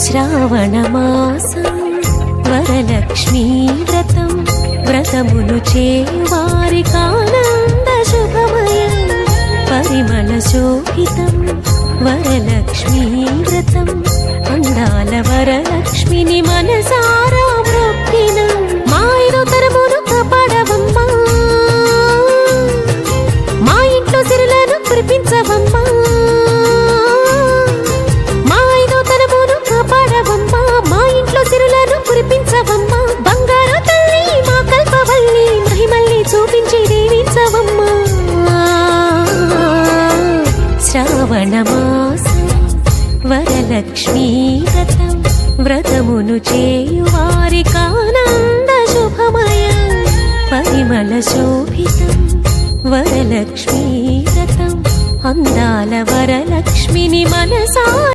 శ్రావణమాసం వరలక్ష్మీ వ్రతం వ్రతమును చేయువారికానంద శుభమయం పరిమళ శోభితం వరలక్ష్మీ వ్రతం అందాల వరలక్ష్మిని మనసారా మొక్కిన మా ఐదో తరమును కాపాడవమ్మా, మా ఇంట్లో సిరులను కురిపించవమ్మా, మా ఐదో తరమును కాపాడవమ్మా, మా ఇంట్లో సిరులను కురిపించవమ్మా. బంగారు తల్లి మా కల్పవల్లి మహిమల్ని చూపించి దీవించవమ్మా. శ్రావణమాసం వరలక్ష్మీ వ్రతం వ్రతమును చేయువారికానంద శుభమయం పరిమళ శోభితం వరలక్ష్మీ వ్రతం అందాల వరలక్ష్మిని మనసా